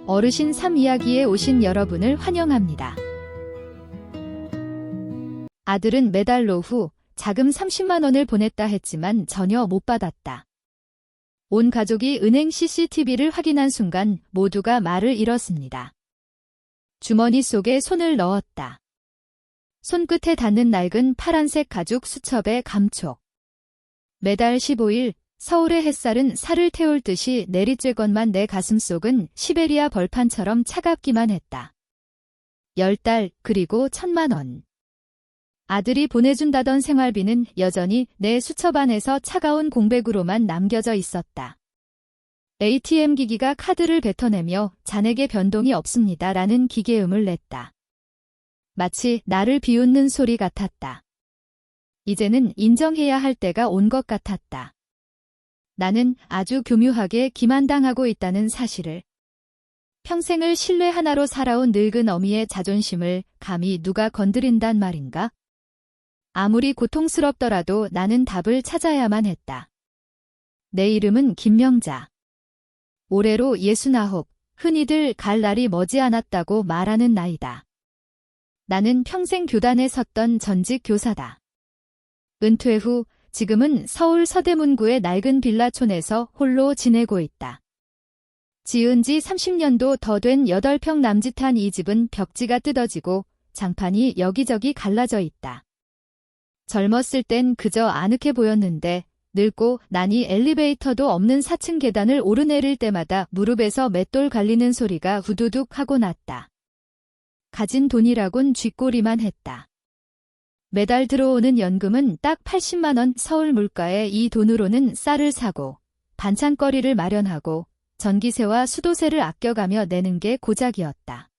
어르신 3 이야기에 오신 여러분을 환영합니다. 아들은 매달 노후 자금 30만 원을 보냈다 했지만 전혀 못 받았다. 온 가족이 은행 CCTV를 확인한 순간 모두가 말을 잃었습니다. 주머니 속에 손을 넣었다. 손끝에 닿는 낡은 파란색 가죽 수첩의 감촉. 매달 15일 서울의 햇살은 살을 태울 듯이 내리쬐건만 내 가슴속은 시베리아 벌판처럼 차갑기만 했다. 10달 그리고 1,000만 원. 아들이 보내준다던 생활비는 여전히 내 수첩 안에서 차가운 공백으로만 남겨져 있었다. ATM 기기가 카드를 뱉어내며 잔액에 변동이 없습니다 라는 기계음을 냈다. 마치 나를 비웃는 소리 같았다. 이제는 인정해야 할 때가 온 것 같았다. 나는 아주 교묘하게 기만당하고 있다는 사실을. 평생을 신뢰 하나로 살아온 늙은 어미의 자존심을 감히 누가 건드린단 말인가? 아무리 고통스럽더라도 나는 답을 찾아야만 했다. 내 이름은 김명자. 올해로 69, 흔히들 갈 날이 머지않았다고 말하는 나이다. 나는 평생 교단에 섰던 전직 교사다. 은퇴 후 지금은 서울 서대문구의 낡은 빌라촌에서 홀로 지내고 있다. 지은 지 30년도 더 된 8평 남짓한 이 집은 벽지가 뜯어지고 장판이 여기저기 갈라져 있다. 젊었을 땐 그저 아늑해 보였는데 늙고 나니 엘리베이터도 없는 4층 계단을 오르내릴 때마다 무릎에서 맷돌 갈리는 소리가 후두둑 하고 났다. 가진 돈이라곤 쥐꼬리만 했다. 매달 들어오는 연금은 딱 80만 원. 서울 물가에 이 돈으로는 쌀을 사고 반찬거리를 마련하고 전기세와 수도세를 아껴가며 내는 게 고작이었다.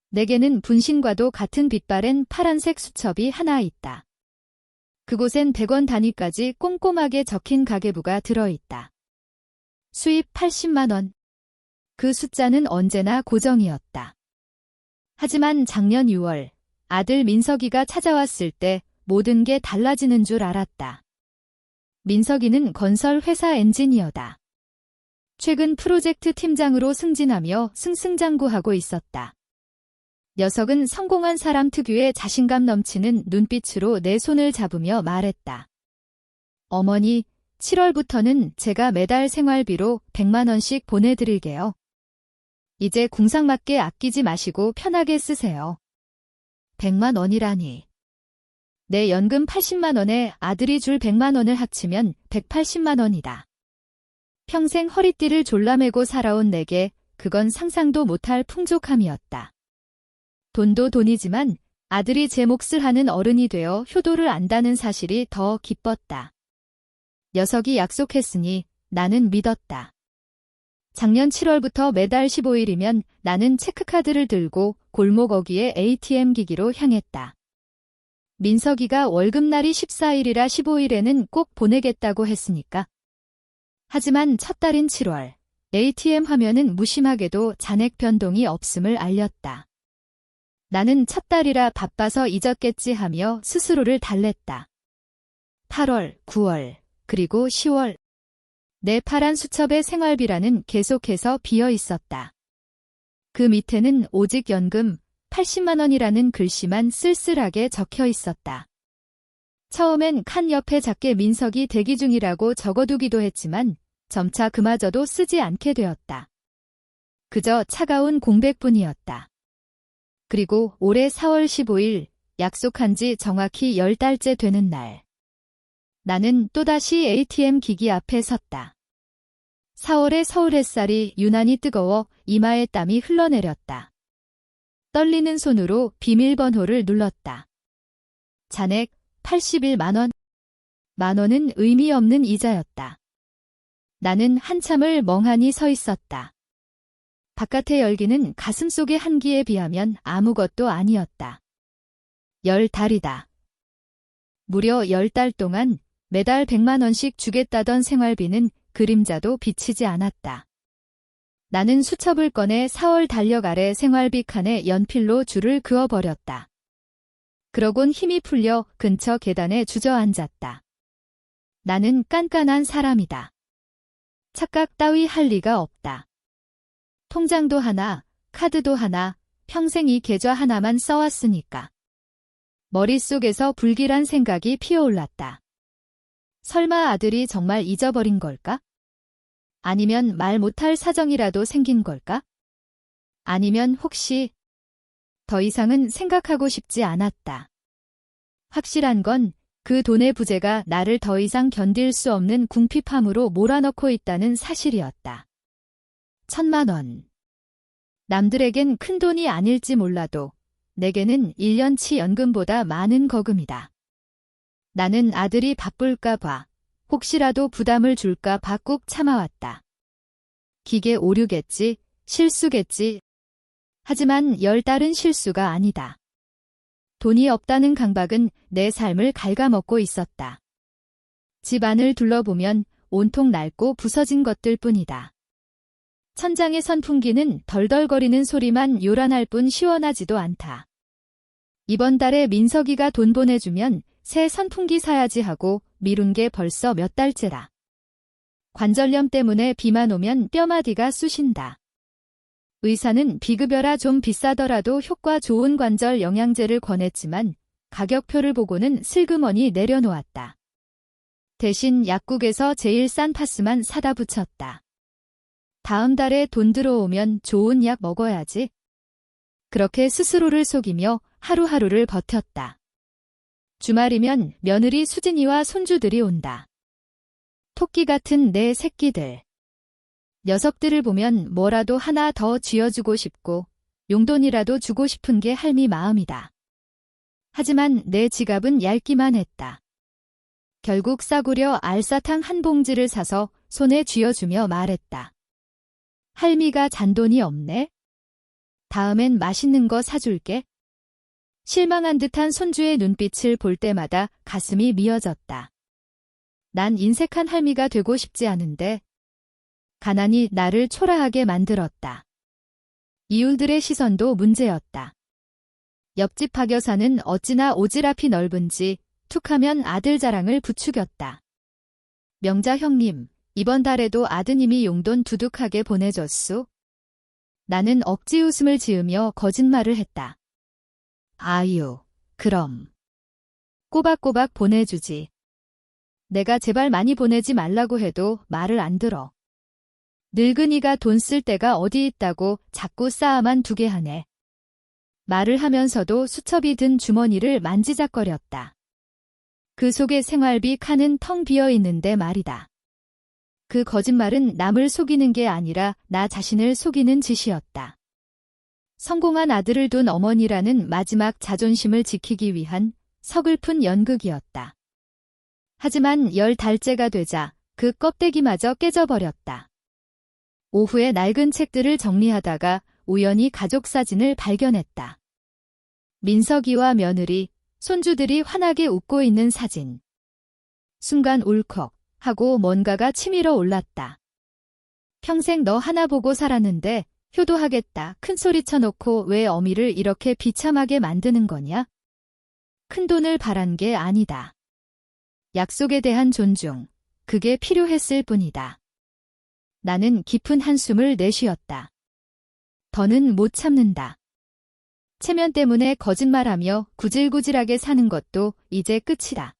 내게는 분신과도 같은 빛바랜 파란색 수첩이 하나 있다. 그곳엔 100원 단위까지 꼼꼼하게 적힌 가계부가 들어있다. 수입 80만 원. 그 숫자는 언제나 고정이었다. 하지만 작년 6월 아들 민석이가 찾아왔을 때 모든 게 달라지는 줄 알았다. 민석이는 건설 회사 엔지니어다. 최근 프로젝트 팀장으로 승진하며 승승장구하고 있었다. 녀석은 성공한 사람 특유의 자신감 넘치는 눈빛으로 내 손을 잡으며 말했다. 어머니, 7월부터는 제가 매달 생활비로 100만 원씩 보내드릴게요. 이제 궁상맞게 아끼지 마시고 편하게 쓰세요. 100만 원이라니. 내 연금 80만 원에 아들이 줄 100만 원을 합치면 180만 원이다. 평생 허리띠를 졸라매고 살아온 내게 그건 상상도 못할 풍족함이었다. 돈도 돈이지만 아들이 제 몫을 하는 어른이 되어 효도를 안다는 사실이 더 기뻤다. 녀석이 약속했으니 나는 믿었다. 작년 7월부터 매달 15일이면 나는 체크카드를 들고 골목 어귀의 ATM 기기로 향했다. 민석이가 월급날이 14일이라 15일에는 꼭 보내겠다고 했으니까. 하지만 첫 달인 7월, ATM 화면은 무심하게도 잔액 변동이 없음을 알렸다. 나는 첫 달이라 바빠서 잊었겠지 하며 스스로를 달랬다. 8월, 9월, 그리고 10월. 내 파란 수첩의 생활비라는 계속해서 비어 있었다. 그 밑에는 오직 연금 80만 원이라는 글씨만 쓸쓸하게 적혀 있었다. 처음엔 칸 옆에 작게 민석이 대기 중이라고 적어두기도 했지만 점차 그마저도 쓰지 않게 되었다. 그저 차가운 공백뿐이었다. 그리고 올해 4월 15일 약속한 지 정확히 10달째 되는 날. 나는 또다시 ATM 기기 앞에 섰다. 4월의 서울 햇살이 유난히 뜨거워 이마에 땀이 흘러내렸다. 떨리는 손으로 비밀번호를 눌렀다. 잔액 81만 원. 만 원은 의미 없는 이자였다. 나는 한참을 멍하니 서 있었다. 바깥의 열기는 가슴속의 한기에 비하면 아무것도 아니었다. 10달이다. 무려 10달 동안 매달 100만 원씩 주겠다던 생활비는 그림자도 비치지 않았다. 나는 수첩을 꺼내 4월 달력 아래 생활비 칸에 연필로 줄을 그어버렸다. 그러곤 힘이 풀려 근처 계단에 주저앉았다. 나는 깐깐한 사람이다. 착각 따위 할 리가 없다. 통장도 하나, 카드도 하나, 평생 이 계좌 하나만 써왔으니까. 머릿속에서 불길한 생각이 피어올랐다. 설마 아들이 정말 잊어버린 걸까? 아니면 말 못할 사정이라도 생긴 걸까? 아니면 혹시... 더 이상은 생각하고 싶지 않았다. 확실한 건 그 돈의 부재가 나를 더 이상 견딜 수 없는 궁핍함으로 몰아넣고 있다는 사실이었다. 1,000만 원. 남들에겐 큰 돈이 아닐지 몰라도 내게는 1년치 연금보다 많은 거금이다. 나는 아들이 바쁠까 봐, 혹시라도 부담을 줄까 봐 꾹 참아왔다. 기계 오류겠지, 실수겠지. 하지만 10달은 실수가 아니다. 돈이 없다는 강박은 내 삶을 갉아먹고 있었다. 집 안을 둘러보면 온통 낡고 부서진 것들 뿐이다. 천장의 선풍기는 덜덜거리는 소리만 요란할 뿐 시원하지도 않다. 이번 달에 민석이가 돈 보내주면 새 선풍기 사야지 하고 미룬 게 벌써 몇 달째라. 관절염 때문에 비만 오면 뼈마디가 쑤신다. 의사는 비급여라 좀 비싸더라도 효과 좋은 관절 영양제를 권했지만 가격표를 보고는 슬그머니 내려놓았다. 대신 약국에서 제일 싼 파스만 사다 붙였다. 다음 달에 돈 들어오면 좋은 약 먹어야지. 그렇게 스스로를 속이며 하루하루를 버텼다. 주말이면 며느리 수진이와 손주들이 온다. 토끼 같은 내 새끼들. 녀석들을 보면 뭐라도 하나 더 쥐어주고 싶고 용돈이라도 주고 싶은 게 할미 마음이다. 하지만 내 지갑은 얇기만 했다. 결국 싸구려 알사탕 한 봉지를 사서 손에 쥐어주며 말했다. 할미가 잔돈이 없네? 다음엔 맛있는 거 사줄게. 실망한 듯한 손주의 눈빛을 볼 때마다 가슴이 미어졌다. 난 인색한 할미가 되고 싶지 않은데 가난이 나를 초라하게 만들었다. 이웃들의 시선도 문제였다. 옆집 박 여사는 어찌나 오지랖이 넓은지 툭하면 아들 자랑을 부추겼다. 명자 형님, 이번 달에도 아드님이 용돈 두둑하게 보내줬소? 나는 억지 웃음을 지으며 거짓말을 했다. 아유, 그럼. 꼬박꼬박 보내주지. 내가 제발 많이 보내지 말라고 해도 말을 안 들어. 늙은이가 돈 쓸 데가 어디 있다고 자꾸 쌓아만 두게 하네. 말을 하면서도 수첩이 든 주머니를 만지작거렸다. 그 속에 생활비 칸은 텅 비어 있는데 말이다. 그 거짓말은 남을 속이는 게 아니라 나 자신을 속이는 짓이었다. 성공한 아들을 둔 어머니라는 마지막 자존심을 지키기 위한 서글픈 연극이었다. 하지만 10달째가 되자 그 껍데기마저 깨져버렸다. 오후에 낡은 책들을 정리하다가 우연히 가족 사진을 발견했다. 민석이와 며느리, 손주들이 환하게 웃고 있는 사진. 순간 울컥 하고 뭔가가 치밀어 올랐다. 평생 너 하나 보고 살았는데 효도하겠다 큰 소리 쳐놓고 왜 어미를 이렇게 비참하게 만드는 거냐? 큰돈을 바란 게 아니다. 약속에 대한 존중, 그게 필요했을 뿐이다. 나는 깊은 한숨을 내쉬었다. 더는 못 참는다. 체면 때문에 거짓말하며 구질구질하게 사는 것도 이제 끝이다.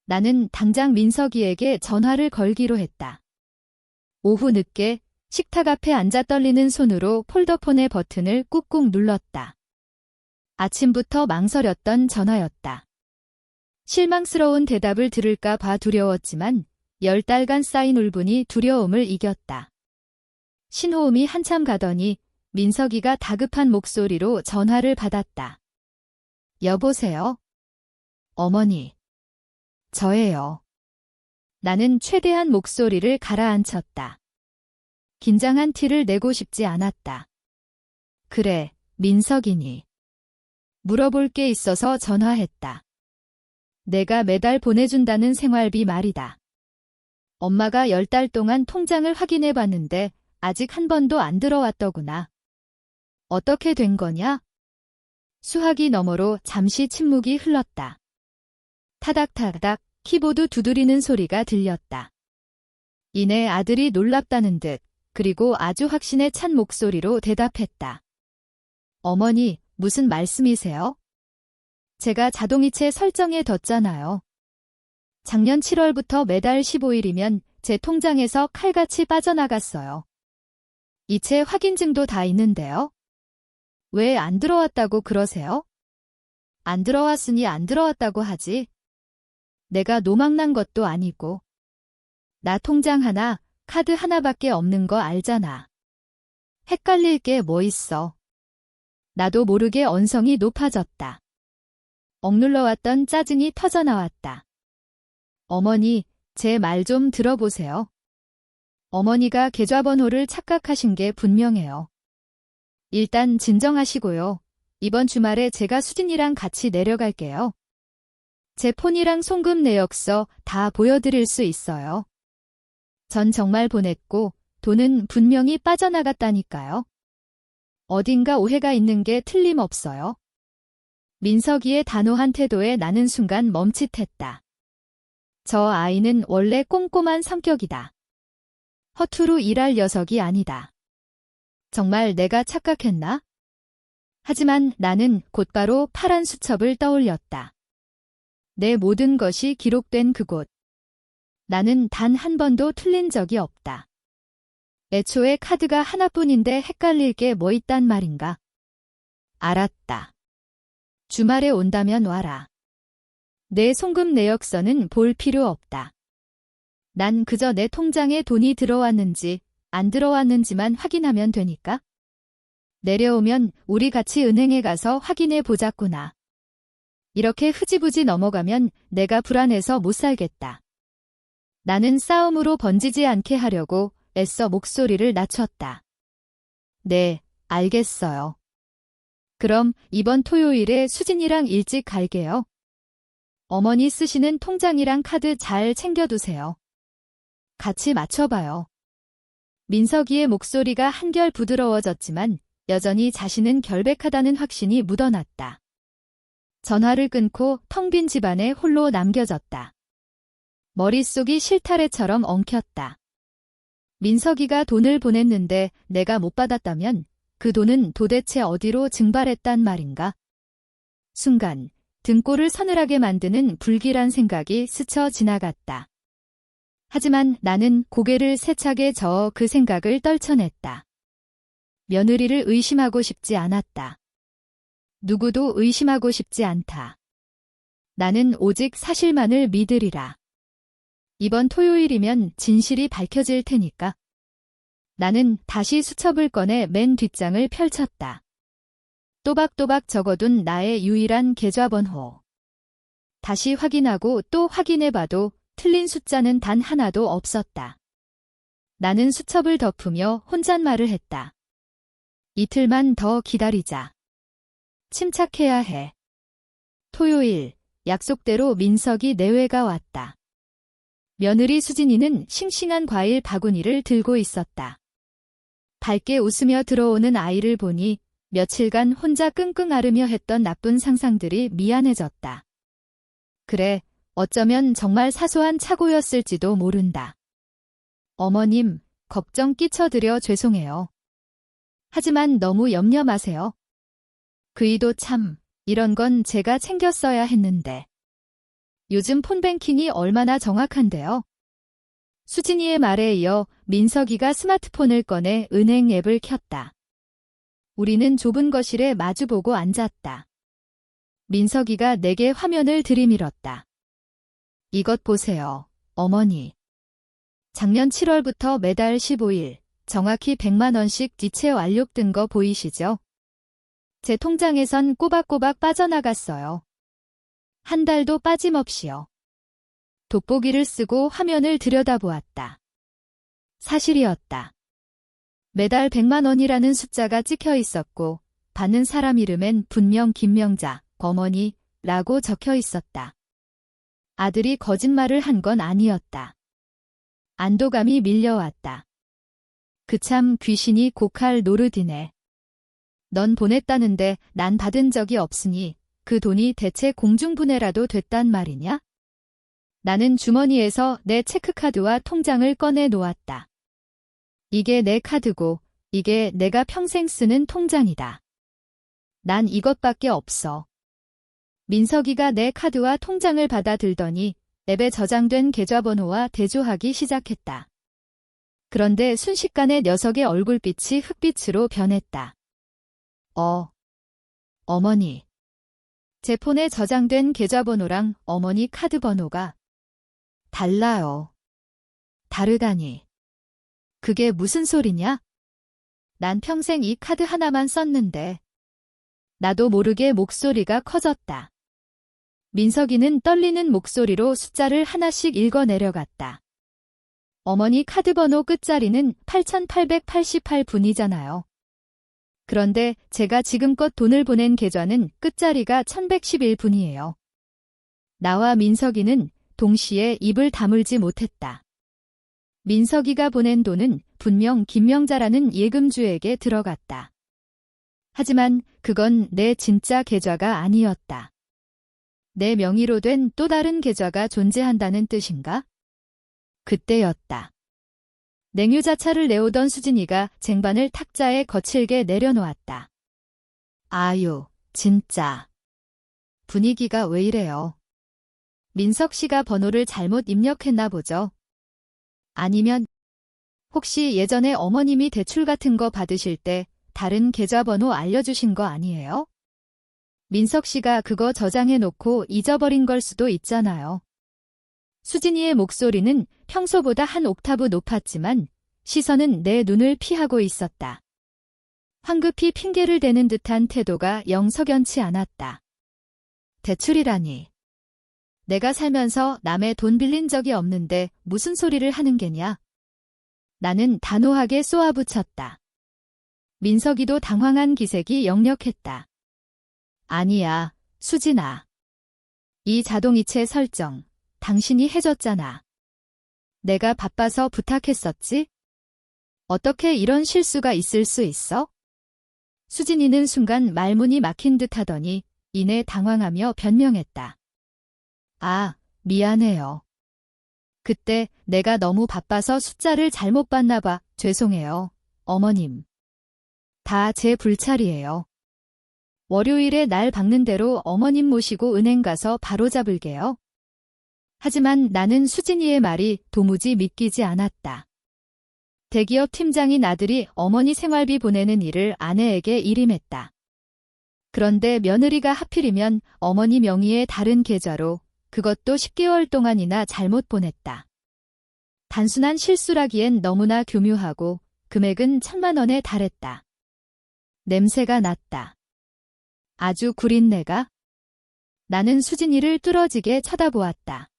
나는 당장 민석이에게 전화를 걸기로 했다. 오후 늦게 식탁 앞에 앉아 떨리는 손으로 폴더폰의 버튼을 꾹꾹 눌렀다. 아침부터 망설였던 전화였다. 실망스러운 대답을 들을까 봐 두려웠지만 10달간 쌓인 울분이 두려움을 이겼다. 신호음이 한참 가더니 민석이가 다급한 목소리로 전화를 받았다. 여보세요? 어머니. 저예요. 나는 최대한 목소리를 가라앉혔다. 긴장한 티를 내고 싶지 않았다. 그래, 민석이니. 물어볼 게 있어서 전화했다. 내가 매달 보내준다는 생활비 말이다. 엄마가 10달 동안 통장을 확인해 봤는데 아직 한 번도 안 들어왔더구나. 어떻게 된 거냐? 수화기 너머로 잠시 침묵이 흘렀다. 타닥타닥 키보드 두드리는 소리가 들렸다. 이내 아들이 놀랍다는 듯 그리고 아주 확신에 찬 목소리로 대답했다. 어머니, 무슨 말씀이세요? 제가 자동이체 설정해 뒀잖아요. 작년 7월부터 매달 15일이면 제 통장에서 칼같이 빠져나갔어요. 이체 확인증도 다 있는데요. 왜 안 들어왔다고 그러세요? 안 들어왔으니 안 들어왔다고 하지. 내가 노망난 것도 아니고. 나 통장 하나, 카드 하나밖에 없는 거 알잖아. 헷갈릴 게 뭐 있어. 나도 모르게 언성이 높아졌다. 억눌러왔던 짜증이 터져나왔다. 어머니, 제 말 좀 들어보세요. 어머니가 계좌번호를 착각하신 게 분명해요. 일단 진정하시고요. 이번 주말에 제가 수진이랑 같이 내려갈게요. 제 폰이랑 송금 내역서 다 보여드릴 수 있어요. 전 정말 보냈고 돈은 분명히 빠져나갔다니까요. 어딘가 오해가 있는 게 틀림없어요. 민석이의 단호한 태도에 나는 순간 멈칫했다. 저 아이는 원래 꼼꼼한 성격이다. 허투루 일할 녀석이 아니다. 정말 내가 착각했나? 하지만 나는 곧바로 파란 수첩을 떠올렸다. 내 모든 것이 기록된 그곳. 나는 단 한 번도 틀린 적이 없다. 애초에 카드가 하나뿐인데 헷갈릴 게 뭐 있단 말인가? 알았다. 주말에 온다면 와라. 내 송금 내역서는 볼 필요 없다. 난 그저 내 통장에 돈이 들어왔는지 안 들어왔는지만 확인하면 되니까. 내려오면 우리 같이 은행에 가서 확인해 보자꾸나. 이렇게 흐지부지 넘어가면 내가 불안해서 못 살겠다. 나는 싸움으로 번지지 않게 하려고 애써 목소리를 낮췄다. 네, 알겠어요. 그럼 이번 토요일에 수진이랑 일찍 갈게요. 어머니 쓰시는 통장이랑 카드 잘 챙겨두세요. 같이 맞춰봐요. 민석이의 목소리가 한결 부드러워졌지만 여전히 자신은 결백하다는 확신이 묻어났다. 전화를 끊고 텅 빈 집안에 홀로 남겨졌다. 머릿속이 실타래처럼 엉켰다. 민석이가 돈을 보냈는데 내가 못 받았다면 그 돈은 도대체 어디로 증발했단 말인가? 순간 등골을 서늘하게 만드는 불길한 생각이 스쳐 지나갔다. 하지만 나는 고개를 세차게 저어 그 생각을 떨쳐냈다. 며느리를 의심하고 싶지 않았다. 누구도 의심하고 싶지 않다. 나는 오직 사실만을 믿으리라. 이번 토요일이면 진실이 밝혀질 테니까. 나는 다시 수첩을 꺼내 맨 뒷장을 펼쳤다. 또박또박 적어둔 나의 유일한 계좌번호. 다시 확인하고 또 확인해봐도 틀린 숫자는 단 하나도 없었다. 나는 수첩을 덮으며 혼잣말을 했다. 이틀만 더 기다리자. 침착해야 해. 토요일, 약속대로 민석이 내외가 왔다. 며느리 수진이는 싱싱한 과일 바구니를 들고 있었다. 밝게 웃으며 들어오는 아이를 보니 며칠간 혼자 끙끙 앓으며 했던 나쁜 상상들이 미안해졌다. 그래, 어쩌면 정말 사소한 착오였을지도 모른다. 어머님, 걱정 끼쳐드려 죄송해요. 하지만 너무 염려 마세요. 그이도 참, 이런 건 제가 챙겼어야 했는데. 요즘 폰뱅킹이 얼마나 정확한데요. 수진이의 말에 이어 민석이가 스마트폰을 꺼내 은행 앱을 켰다. 우리는 좁은 거실에 마주보고 앉았다. 민석이가 내게 화면을 들이밀었다. 이것 보세요, 어머니. 작년 7월부터 매달 15일, 정확히 100만 원씩 이체 완료된 거 보이시죠? 제 통장에선 꼬박꼬박 빠져나갔어요. 한 달도 빠짐없이요. 돋보기를 쓰고 화면을 들여다보았다. 사실이었다. 매달 100만 원이라는 숫자가 찍혀 있었고 받는 사람 이름엔 분명 김명자, 어머니라고 적혀 있었다. 아들이 거짓말을 한 건 아니었다. 안도감이 밀려왔다. 그참 귀신이 곡할 노릇이네. 넌 보냈다는데 난 받은 적이 없으니 그 돈이 대체 공중분해라도 됐단 말이냐? 나는 주머니에서 내 체크카드와 통장을 꺼내 놓았다. 이게 내 카드고 이게 내가 평생 쓰는 통장이다. 난 이것밖에 없어. 민석이가 내 카드와 통장을 받아들더니 앱에 저장된 계좌번호와 대조하기 시작했다. 그런데 순식간에 녀석의 얼굴빛이 흑빛으로 변했다. 어머니. 제 폰에 저장된 계좌번호랑 어머니 카드 번호가 달라요. 다르다니. 그게 무슨 소리냐? 난 평생 이 카드 하나만 썼는데. 나도 모르게 목소리가 커졌다. 민석이는 떨리는 목소리로 숫자를 하나씩 읽어 내려갔다. 어머니 카드 번호 끝자리는 8888분이잖아요. 그런데 제가 지금껏 돈을 보낸 계좌는 끝자리가 1111분이에요. 나와 민석이는 동시에 입을 다물지 못했다. 민석이가 보낸 돈은 분명 김명자라는 예금주에게 들어갔다. 하지만 그건 내 진짜 계좌가 아니었다. 내 명의로 된 또 다른 계좌가 존재한다는 뜻인가? 그때였다. 냉유자차를 내오던 수진이가 쟁반을 탁자에 거칠게 내려놓았다. 아유, 진짜. 분위기가 왜 이래요? 민석 씨가 번호를 잘못 입력했나 보죠. 아니면 혹시 예전에 어머님이 대출 같은 거 받으실 때 다른 계좌번호 알려주신 거 아니에요? 민석 씨가 그거 저장해놓고 잊어버린 걸 수도 있잖아요. 수진이의 목소리는 평소보다 한 옥타브 높았지만 시선은 내 눈을 피하고 있었다. 황급히 핑계를 대는 듯한 태도가 영 석연치 않았다. 대출이라니. 내가 살면서 남의 돈 빌린 적이 없는데 무슨 소리를 하는 게냐? 나는 단호하게 쏘아붙였다. 민석이도 당황한 기색이 역력했다. 아니야, 수진아. 이 자동이체 설정, 당신이 해줬잖아. 내가 바빠서 부탁했었지? 어떻게 이런 실수가 있을 수 있어? 수진이는 순간 말문이 막힌 듯 하더니 이내 당황하며 변명했다. 아, 미안해요. 그때 내가 너무 바빠서 숫자를 잘못 봤나 봐. 죄송해요, 어머님. 다 제 불찰이에요. 월요일에 날 박는 대로 어머님 모시고 은행 가서 바로 잡을게요. 하지만 나는 수진이의 말이 도무지 믿기지 않았다. 대기업 팀장인 아들이 어머니 생활비 보내는 일을 아내에게 일임했다. 그런데 며느리가 하필이면 어머니 명의의 다른 계좌로 그것도 10개월 동안이나 잘못 보냈다. 단순한 실수라기엔 너무나 교묘하고 금액은 1,000만 원에 달했다. 냄새가 났다. 아주 구린 내가? 나는 수진이를 뚫어지게 쳐다보았다.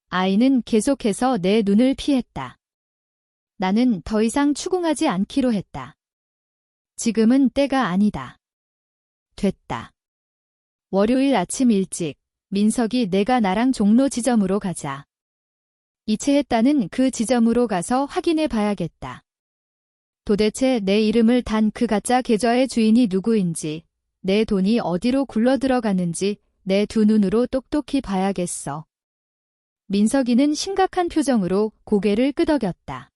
아이는 계속해서 내 눈을 피했다. 나는 더 이상 추궁하지 않기로 했다. 지금은 때가 아니다. 됐다. 월요일 아침 일찍 민석이 내가 나랑 종로 지점으로 가자. 이체했다는 그 지점으로 가서 확인해 봐야겠다. 도대체 내 이름을 단 그 가짜 계좌의 주인이 누구인지, 내 돈이 어디로 굴러들어가는지 내 두 눈으로 똑똑히 봐야겠어. 민석이는 심각한 표정으로 고개를 끄덕였다.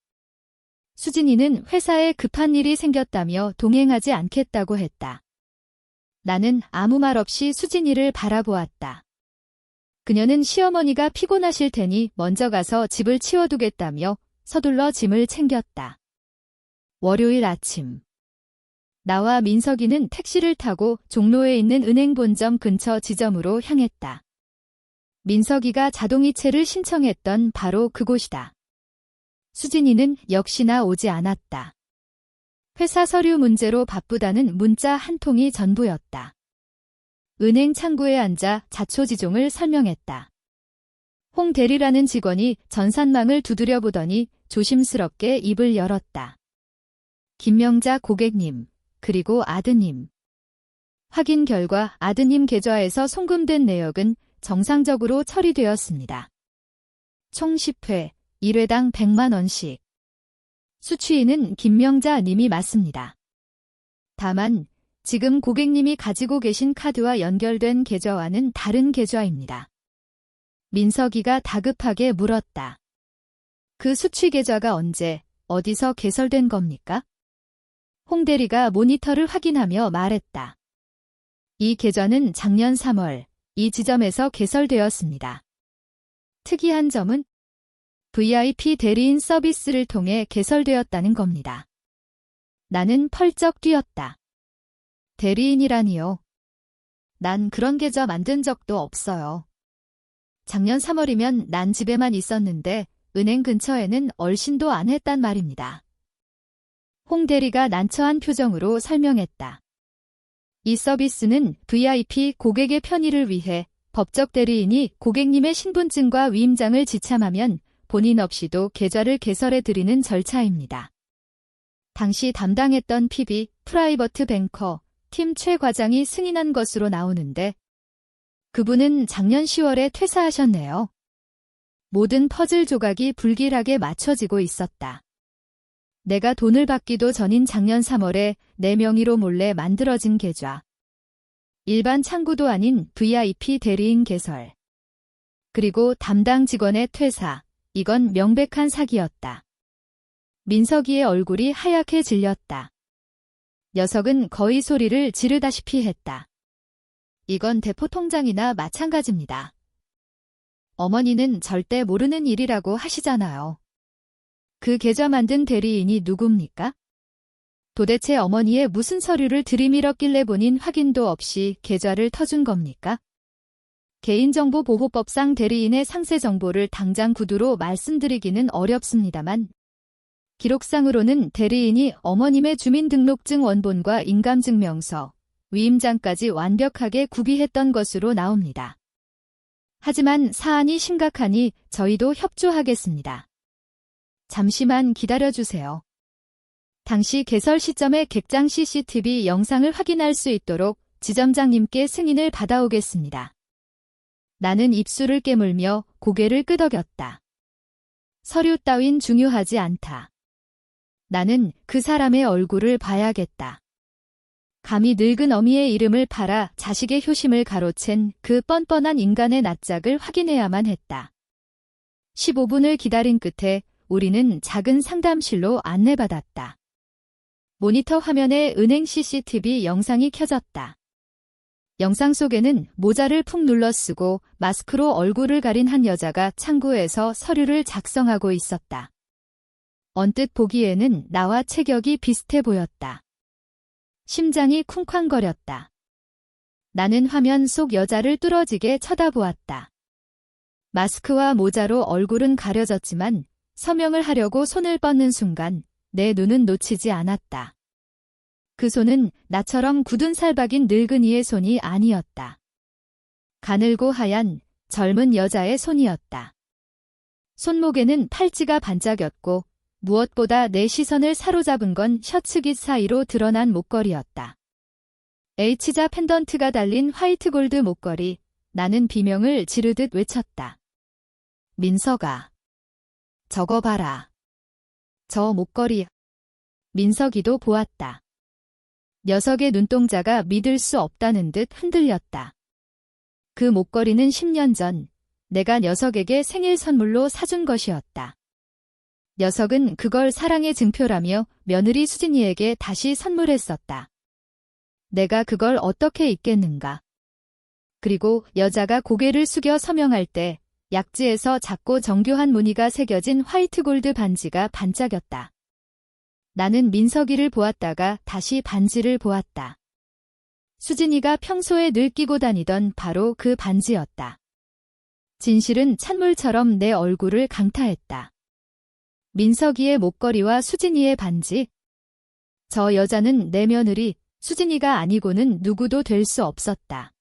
수진이는 회사에 급한 일이 생겼다며 동행하지 않겠다고 했다. 나는 아무 말 없이 수진이를 바라보았다. 그녀는 시어머니가 피곤하실 테니 먼저 가서 집을 치워두겠다며 서둘러 짐을 챙겼다. 월요일 아침. 나와 민석이는 택시를 타고 종로에 있는 은행 본점 근처 지점으로 향했다. 민석이가 자동이체를 신청했던 바로 그곳이다. 수진이는 역시나 오지 않았다. 회사 서류 문제로 바쁘다는 문자 한 통이 전부였다. 은행 창구에 앉아 자초지종을 설명했다. 홍 대리라는 직원이 전산망을 두드려 보더니 조심스럽게 입을 열었다. 김명자 고객님, 그리고 아드님. 확인 결과 아드님 계좌에서 송금된 내역은 정상적으로 처리되었습니다. 총 10회, 1회당 100만 원씩. 수취인은 김명자 님이 맞습니다. 다만 지금 고객님이 가지고 계신 카드와 연결된 계좌와는 다른 계좌입니다. 민석이가 다급하게 물었다. 그 수취 계좌가 언제, 어디서 개설된 겁니까? 홍 대리가 모니터를 확인하며 말했다. 이 계좌는 작년 3월 이 지점에서 개설되었습니다. 특이한 점은 VIP 대리인 서비스를 통해 개설되었다는 겁니다. 나는 펄쩍 뛰었다. 대리인이라니요. 난 그런 계좌 만든 적도 없어요. 작년 3월이면 난 집에만 있었는데 은행 근처에는 얼씬도 안 했단 말입니다. 홍 대리가 난처한 표정으로 설명했다. 이 서비스는 VIP 고객의 편의를 위해 법적 대리인이 고객님의 신분증과 위임장을 지참하면 본인 없이도 계좌를 개설해 드리는 절차입니다. 당시 담당했던 PB 프라이버트 뱅커 팀 최 과장이 승인한 것으로 나오는데 그분은 작년 10월에 퇴사하셨네요. 모든 퍼즐 조각이 불길하게 맞춰지고 있었다. 내가 돈을 받기도 전인 작년 3월에 내 명의로 몰래 만들어진 계좌. 일반 창구도 아닌 VIP 대리인 개설. 그리고 담당 직원의 퇴사. 이건 명백한 사기였다. 민석이의 얼굴이 하얗게 질렸다. 녀석은 거의 소리를 지르다시피 했다. 이건 대포통장이나 마찬가지입니다. 어머니는 절대 모르는 일이라고 하시잖아요. 그 계좌 만든 대리인이 누굽니까? 도대체 어머니의 무슨 서류를 들이밀었길래 본인 확인도 없이 계좌를 터준 겁니까? 개인정보보호법상 대리인의 상세 정보를 당장 구두로 말씀드리기는 어렵습니다만 기록상으로는 대리인이 어머님의 주민등록증 원본과 인감증명서, 위임장까지 완벽하게 구비했던 것으로 나옵니다. 하지만 사안이 심각하니 저희도 협조하겠습니다. 잠시만 기다려주세요. 당시 개설 시점의 객장 CCTV 영상을 확인할 수 있도록 지점장님께 승인을 받아오겠습니다. 나는 입술을 깨물며 고개를 끄덕였다. 서류 따윈 중요하지 않다. 나는 그 사람의 얼굴을 봐야겠다. 감히 늙은 어미의 이름을 팔아 자식의 효심을 가로챈 그 뻔뻔한 인간의 낯짝을 확인해야만 했다. 15분을 기다린 끝에 우리는 작은 상담실로 안내받았다. 모니터 화면에 은행 CCTV 영상이 켜졌다. 영상 속에는 모자를 푹 눌러 쓰고 마스크로 얼굴을 가린 한 여자가 창구에서 서류를 작성하고 있었다. 언뜻 보기에는 나와 체격이 비슷해 보였다. 심장이 쿵쾅거렸다. 나는 화면 속 여자를 뚫어지게 쳐다보았다. 마스크와 모자로 얼굴은 가려졌지만 서명을 하려고 손을 뻗는 순간 내 눈은 놓치지 않았다. 그 손은 나처럼 굳은 살박인 늙은이의 손이 아니었다. 가늘고 하얀 젊은 여자의 손이었다. 손목에는 팔찌가 반짝였고 무엇보다 내 시선을 사로잡은 건 셔츠깃 사이로 드러난 목걸이였다. H자 펜던트가 달린 화이트 골드 목걸이. 나는 비명을 지르듯 외쳤다. 민석아. 저거 봐라. 저 목걸이. 민석이도 보았다. 녀석의 눈동자가 믿을 수 없다는 듯 흔들렸다. 그 목걸이는 10년 전 내가 녀석에게 생일 선물로 사준 것이었다. 녀석은 그걸 사랑의 증표라며 며느리 수진이에게 다시 선물했었다. 내가 그걸 어떻게 잊겠는가. 그리고 여자가 고개를 숙여 서명할 때 약지에서 작고 정교한 무늬가 새겨진 화이트 골드 반지가 반짝였다. 나는 민석이를 보았다가 다시 반지를 보았다. 수진이가 평소에 늘 끼고 다니던 바로 그 반지였다. 진실은 찬물처럼 내 얼굴을 강타했다. 민석이의 목걸이와 수진이의 반지. 저 여자는 내 며느리, 수진이가 아니고는 누구도 될 수 없었다.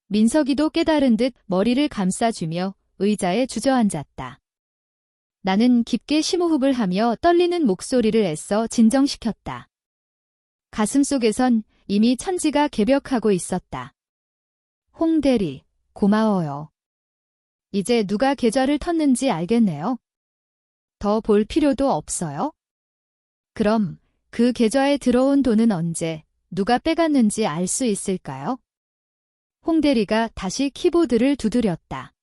민석이도 깨달은 듯 머리를 감싸주며 의자에 주저앉았다. 나는 깊게 심호흡을 하며 떨리는 목소리를 애써 진정시켰다. 가슴속에선 이미 천지가 개벽하고 있었다. 홍 대리, 고마워요. 이제 누가 계좌를 텄는지 알겠네요. 더 볼 필요도 없어요? 그럼 그 계좌에 들어온 돈은 언제, 누가 빼갔는지 알 수 있을까요? 홍 대리가 다시 키보드를 두드렸다.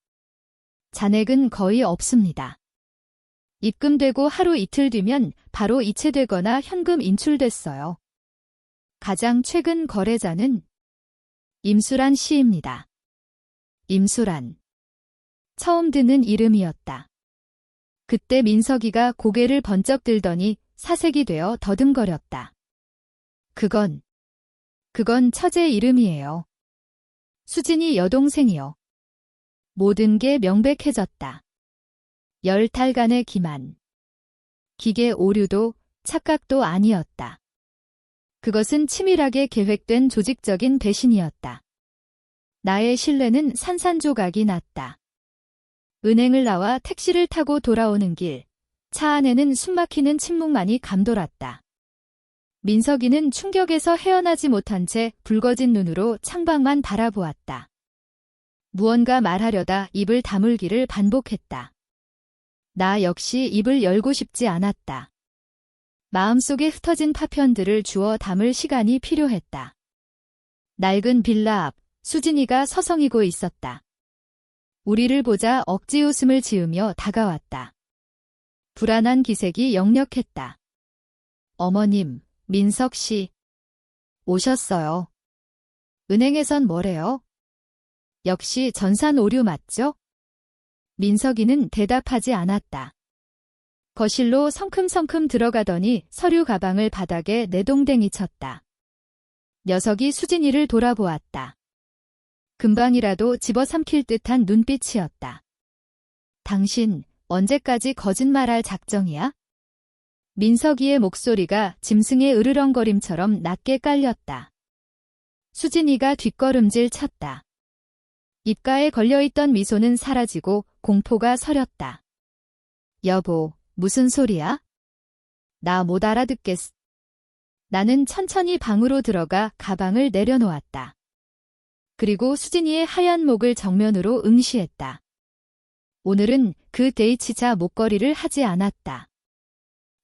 잔액은 거의 없습니다. 입금되고 하루 이틀 뒤면 바로 이체되거나 현금 인출됐어요. 가장 최근 거래자는 임수란 씨입니다. 임수란. 처음 듣는 이름이었다. 그때 민석이가 고개를 번쩍 들더니 사색이 되어 더듬거렸다. 그건 처제 이름이에요. 수진이 여동생이요. 모든 게 명백해졌다. 10달간의 기만. 기계 오류도 착각도 아니었다. 그것은 치밀하게 계획된 조직적인 배신이었다. 나의 신뢰는 산산조각이 났다. 은행을 나와 택시를 타고 돌아오는 길, 차 안에는 숨막히는 침묵만이 감돌았다. 민석이는 충격에서 헤어나지 못한 채 붉어진 눈으로 창밖만 바라보았다. 무언가 말하려다 입을 다물기를 반복했다. 나 역시 입을 열고 싶지 않았다. 마음속에 흩어진 파편들을 주워 담을 시간이 필요했다. 낡은 빌라 앞 수진이가 서성이고 있었다. 우리를 보자 억지 웃음을 지으며 다가왔다. 불안한 기색이 역력했다. 어머님, 민석 씨. 오셨어요. 은행에선 뭐래요? 역시 전산 오류 맞죠? 민석이는 대답하지 않았다. 거실로 성큼성큼 들어가더니 서류 가방을 바닥에 내동댕이 쳤다. 녀석이 수진이를 돌아보았다. 금방이라도 집어삼킬 듯한 눈빛이었다. 당신 언제까지 거짓말할 작정이야? 민석이의 목소리가 짐승의 으르렁거림처럼 낮게 깔렸다. 수진이가 뒷걸음질 쳤다. 입가에 걸려있던 미소는 사라지고 공포가 서렸다. 여보, 무슨 소리야? 나 못 알아듣겠어. 나는 천천히 방으로 들어가 가방을 내려놓았다. 그리고 수진이의 하얀 목을 정면으로 응시했다. 오늘은 그 데이치자 목걸이를 하지 않았다.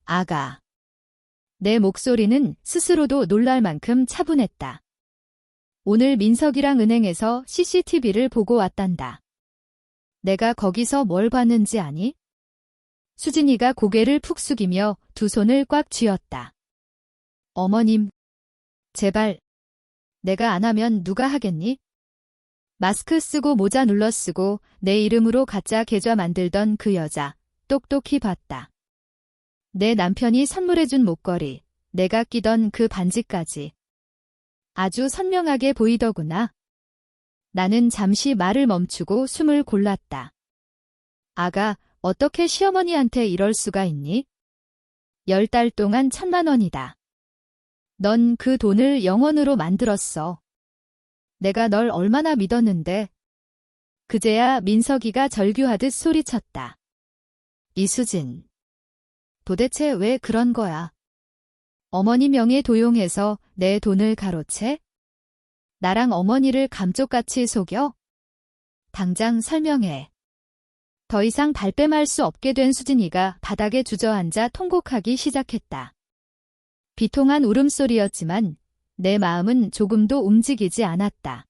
아가. 내 목소리는 스스로도 놀랄 만큼 차분했다. 오늘 민석이랑 은행에서 CCTV를 보고 왔단다. 내가 거기서 뭘 봤는지 아니? 수진이가 고개를 푹 숙이며 두 손을 꽉 쥐었다. 어머님, 제발. 내가 안 하면 누가 하겠니? 마스크 쓰고 모자 눌러쓰고 내 이름으로 가짜 계좌 만들던 그 여자, 똑똑히 봤다. 내 남편이 선물해준 목걸이, 내가 끼던 그 반지까지. 아주 선명하게 보이더구나. 나는 잠시 말을 멈추고 숨을 골랐다. 아가, 어떻게 시어머니한테 이럴 수가 있니? 10달 동안 1,000만 원이다. 넌 그 돈을 영원으로 만들었어. 내가 널 얼마나 믿었는데. 그제야 민석이가 절규하듯 소리쳤다. 이수진. 도대체 왜 그런 거야? 어머니 명의 도용해서 내 돈을 가로채? 나랑 어머니를 감쪽같이 속여? 당장 설명해. 더 이상 발뺌할 수 없게 된 수진이가 바닥에 주저앉아 통곡하기 시작했다. 비통한 울음소리였지만 내 마음은 조금도 움직이지 않았다.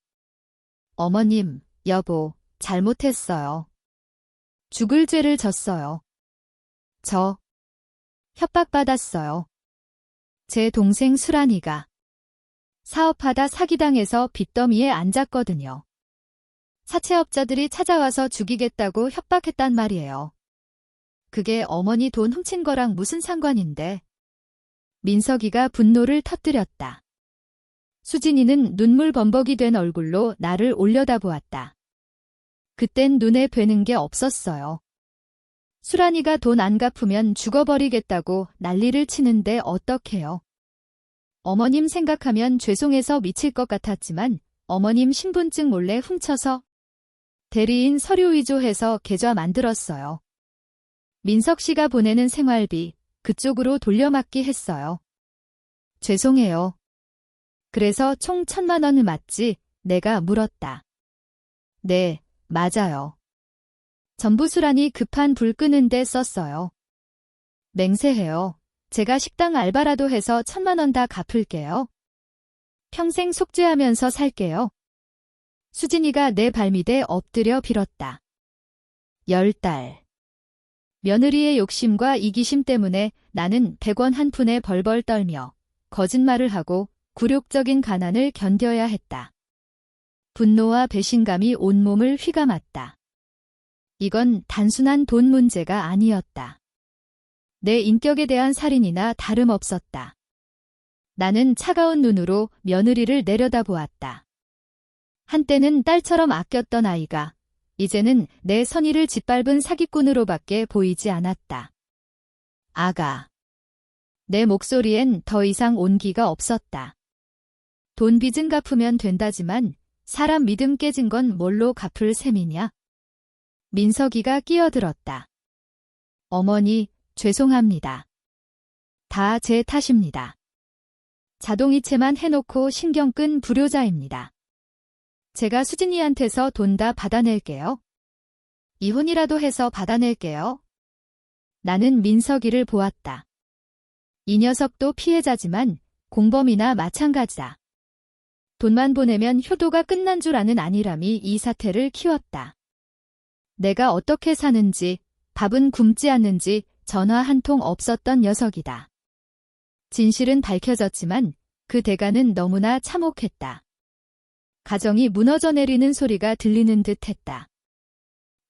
어머님, 여보, 잘못했어요. 죽을 죄를 졌어요. 저 협박받았어요. 제 동생 수란이가 사업하다 사기당해서 빚더미에 앉았거든요. 사채업자들이 찾아와서 죽이겠다고 협박했단 말이에요. 그게 어머니 돈 훔친 거랑 무슨 상관인데. 민석이가 분노를 터뜨렸다. 수진이는 눈물 범벅이 된 얼굴로 나를 올려다보았다. 그땐 눈에 뵈는 게 없었어요. 수란이가 돈 안 갚으면 죽어버리겠다고 난리를 치는데 어떡해요. 어머님 생각하면 죄송해서 미칠 것 같았지만 어머님 신분증 몰래 훔쳐서 대리인 서류 위조해서 계좌 만들었어요. 민석 씨가 보내는 생활비 그쪽으로 돌려막기 했어요. 죄송해요. 그래서 총 1,000만 원을 맞지? 내가 물었다. 네, 맞아요. 전부 수란이 급한 불 끄는데 썼어요. 맹세해요. 제가 식당 알바라도 해서 1,000만 원 다 갚을게요. 평생 속죄하면서 살게요. 수진이가 내 발밑에 엎드려 빌었다. 10달. 며느리의 욕심과 이기심 때문에 나는 100원 한 푼에 벌벌 떨며 거짓말을 하고 굴욕적인 가난을 견뎌야 했다. 분노와 배신감이 온몸을 휘감았다. 이건 단순한 돈 문제가 아니었다. 내 인격에 대한 살인이나 다름없었다. 나는 차가운 눈으로 며느리를 내려다보았다. 한때는 딸처럼 아꼈던 아이가 이제는 내 선의를 짓밟은 사기꾼으로밖에 보이지 않았다. 아가. 내 목소리엔 더 이상 온기가 없었다. 돈 빚은 갚으면 된다지만 사람 믿음 깨진 건 뭘로 갚을 셈이냐? 민석이가 끼어들었다. 어머니, 죄송합니다. 다 제 탓입니다. 자동이체만 해놓고 신경 끈 불효자입니다. 제가 수진이한테서 돈 다 받아낼게요. 이혼이라도 해서 받아낼게요. 나는 민석이를 보았다. 이 녀석도 피해자지만 공범이나 마찬가지다. 돈만 보내면 효도가 끝난 줄 아는 안일함이 이 사태를 키웠다. 내가 어떻게 사는지, 밥은 굶지 않는지 전화 한 통 없었던 녀석이다. 진실은 밝혀졌지만 그 대가는 너무나 참혹했다. 가정이 무너져 내리는 소리가 들리는 듯 했다.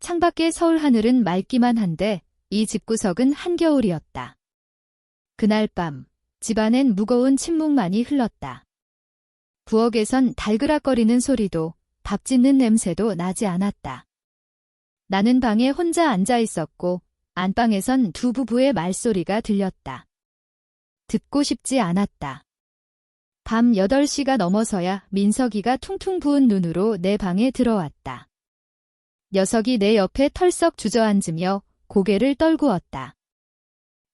창밖의 서울 하늘은 맑기만 한데 이 집구석은 한겨울이었다. 그날 밤 집안엔 무거운 침묵만이 흘렀다. 부엌에선 달그락거리는 소리도 밥 짓는 냄새도 나지 않았다. 나는 방에 혼자 앉아 있었고 안방에선 두 부부의 말소리가 들렸다. 듣고 싶지 않았다. 밤 8시가 넘어서야 민석이가 퉁퉁 부은 눈으로 내 방에 들어왔다. 녀석이 내 옆에 털썩 주저앉으며 고개를 떨구었다.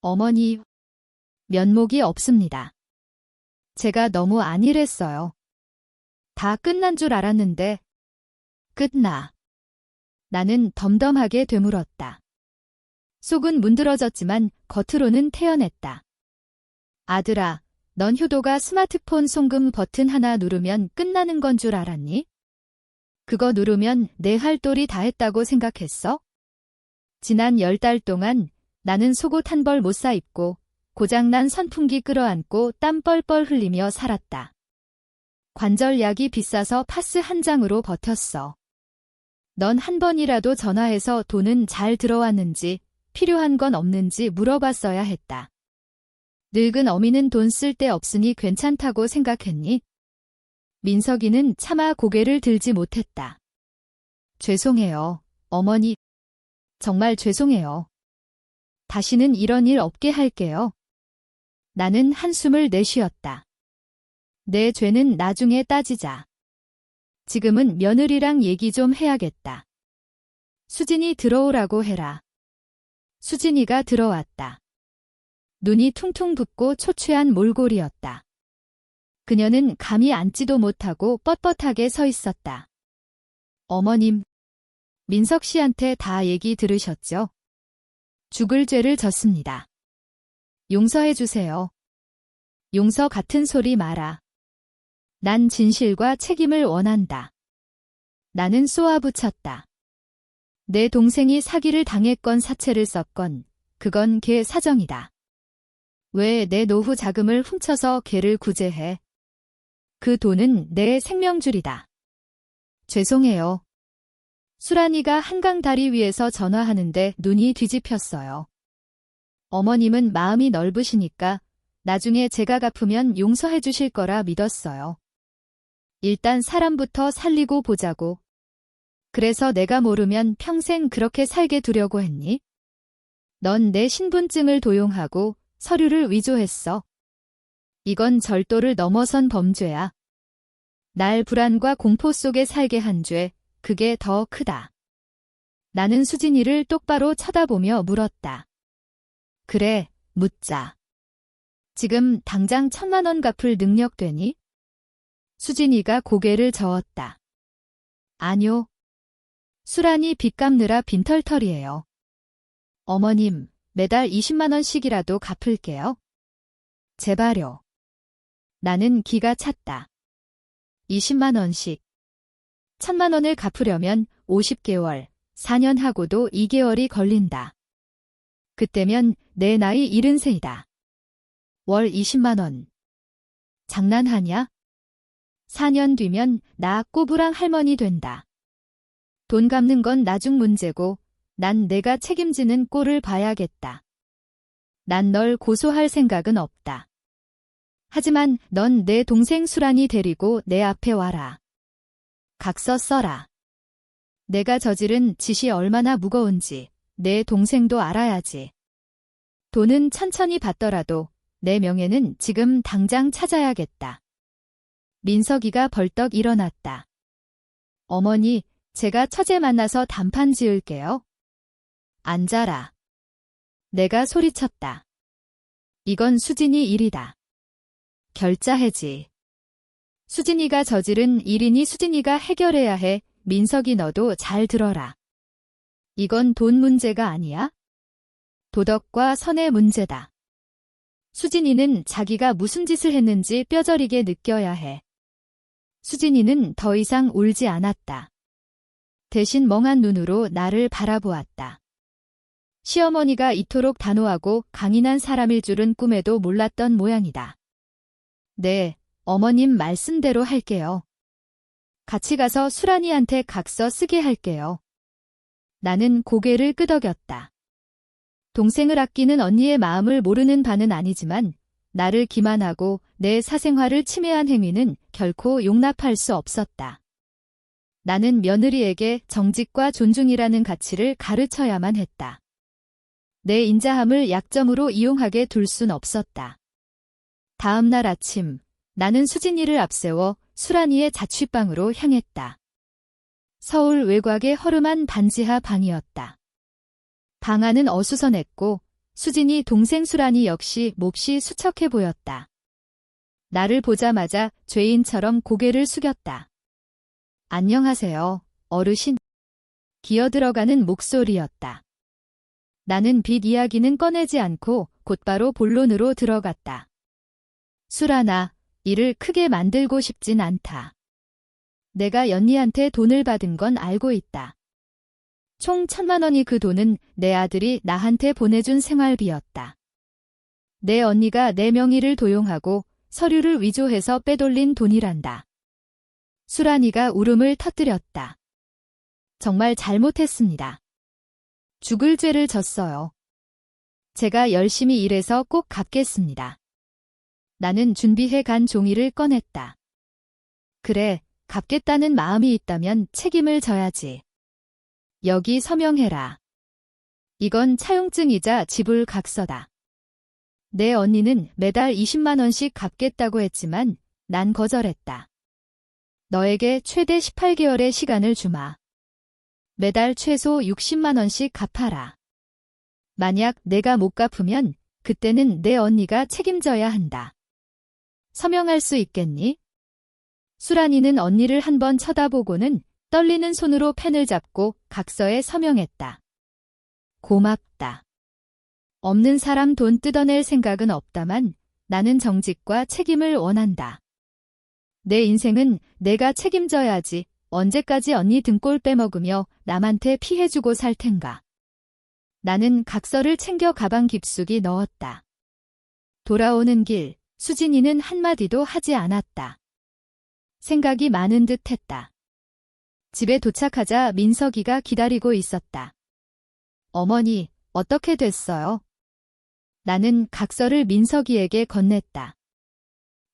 어머니, 면목이 없습니다. 제가 너무 안일했어요. 다 끝난 줄 알았는데. 끝나. 나는 덤덤하게 되물었다. 속은 문드러졌지만 겉으로는 태연했다. 아들아, 넌 효도가 스마트폰 송금 버튼 하나 누르면 끝나는 건 줄 알았니? 그거 누르면 내 할 도리 다 했다고 생각했어? 지난 10달 동안 나는 속옷 한 벌 못 사 입고 고장난 선풍기 끌어안고 땀 뻘뻘 흘리며 살았다. 관절약이 비싸서 파스 한 장으로 버텼어. 넌 한 번이라도 전화해서 돈은 잘 들어왔는지 필요한 건 없는지 물어봤어야 했다. 늙은 어미는 돈 쓸 데 없으니 괜찮다고 생각했니? 민석이는 차마 고개를 들지 못했다. 죄송해요, 어머니. 정말 죄송해요. 다시는 이런 일 없게 할게요. 나는 한숨을 내쉬었다. 내 죄는 나중에 따지자. 지금은 며느리랑 얘기 좀 해야겠다. 수진이 들어오라고 해라. 수진이가 들어왔다. 눈이 퉁퉁 붓고 초췌한 몰골이었다. 그녀는 감히 앉지도 못하고 뻣뻣하게 서 있었다. 어머님, 민석 씨한테 다 얘기 들으셨죠? 죽을 죄를 졌습니다. 용서해 주세요. 용서 같은 소리 마라. 난 진실과 책임을 원한다. 나는 쏘아붙였다. 내 동생이 사기를 당했건 사채를 썼건 그건 걔 사정이다. 왜 내 노후 자금을 훔쳐서 걔를 구제해? 그 돈은 내 생명줄이다. 죄송해요. 수란이가 한강 다리 위에서 전화하는데 눈이 뒤집혔어요. 어머님은 마음이 넓으시니까 나중에 제가 갚으면 용서해 주실 거라 믿었어요. 일단 사람부터 살리고 보자고. 그래서 내가 모르면 평생 그렇게 살게 두려고 했니? 넌 내 신분증을 도용하고 서류를 위조했어. 이건 절도를 넘어선 범죄야. 날 불안과 공포 속에 살게 한 죄, 그게 더 크다. 나는 수진이를 똑바로 쳐다보며 물었다. 그래, 묻자. 지금 당장 1,000만 원 갚을 능력 되니? 수진이가 고개를 저었다. 아뇨. 수란이 빚 갚느라 빈털털이에요. 어머님, 매달 20만 원씩이라도 갚을게요. 제발요. 나는 기가 찼다. 20만 원씩. 1,000만 원을 갚으려면 50개월, 4년 하고도 2개월이 걸린다. 그때면 내 나이 73이다. 월 20만 원. 장난하냐? 4년 뒤면 나 꼬부랑 할머니 된다. 돈 갚는 건 나중 문제고 난 내가 책임지는 꼴을 봐야겠다. 난 널 고소할 생각은 없다. 하지만 넌 내 동생 수란이 데리고 내 앞에 와라. 각서 써라. 내가 저지른 짓이 얼마나 무거운지 내 동생도 알아야지. 돈은 천천히 받더라도 내 명예는 지금 당장 찾아야겠다. 민석이가 벌떡 일어났다. 어머니, 제가 처제 만나서 단판 지을게요. 앉아라. 내가 소리쳤다. 이건 수진이 일이다. 결자해지. 수진이가 저지른 일이니 수진이가 해결해야 해. 민석이 너도 잘 들어라. 이건 돈 문제가 아니야. 도덕과 선의 문제다. 수진이는 자기가 무슨 짓을 했는지 뼈저리게 느껴야 해. 수진이는 더 이상 울지 않았다. 대신 멍한 눈으로 나를 바라보았다. 시어머니가 이토록 단호하고 강인한 사람일 줄은 꿈에도 몰랐던 모양이다. 네, 어머님 말씀대로 할게요. 같이 가서 수란이한테 각서 쓰게 할게요. 나는 고개를 끄덕였다. 동생을 아끼는 언니의 마음을 모르는 바는 아니지만 나를 기만하고 내 사생활을 침해한 행위는 결코 용납할 수 없었다. 나는 며느리에게 정직과 존중이라는 가치를 가르쳐야만 했다. 내 인자함을 약점으로 이용하게 둘 순 없었다. 다음 날 아침, 나는 수진이를 앞세워 수란이의 자취방으로 향했다. 서울 외곽의 허름한 반지하 방이었다. 방 안은 어수선했고 수진이 동생 수란이 역시 몹시 수척해 보였다. 나를 보자마자 죄인처럼 고개를 숙였다. 안녕하세요, 어르신. 기어들어가는 목소리였다. 나는 빚 이야기는 꺼내지 않고 곧바로 본론으로 들어갔다. 수란아, 일을 크게 만들고 싶진 않다. 내가 연희한테 돈을 받은 건 알고 있다. 총 1,000만 원이 그 돈은 내 아들이 나한테 보내준 생활비였다. 내 언니가 내 명의를 도용하고 서류를 위조해서 빼돌린 돈이란다. 수란이가 울음을 터뜨렸다. 정말 잘못했습니다. 죽을 죄를 졌어요. 제가 열심히 일해서 꼭 갚겠습니다. 나는 준비해 간 종이를 꺼냈다. 그래, 갚겠다는 마음이 있다면 책임을 져야지. 여기 서명해라. 이건 차용증이자 지불 각서다. 내 언니는 매달 20만 원씩 갚겠다고 했지만 난 거절했다. 너에게 최대 18개월의 시간을 주마. 매달 최소 60만 원씩 갚아라. 만약 내가 못 갚으면 그때는 내 언니가 책임져야 한다. 서명할 수 있겠니? 수란이는 언니를 한번 쳐다보고는 떨리는 손으로 펜을 잡고 각서에 서명했다. 고맙다. 없는 사람 돈 뜯어낼 생각은 없다만 나는 정직과 책임을 원한다. 내 인생은 내가 책임져야지. 언제까지 언니 등골 빼먹으며 남한테 피해주고 살 텐가. 나는 각서를 챙겨 가방 깊숙이 넣었다. 돌아오는 길, 수진이는 한마디도 하지 않았다. 생각이 많은 듯 했다. 집에 도착하자 민석이가 기다리고 있었다. 어머니, 어떻게 됐어요? 나는 각서를 민석이에게 건넸다.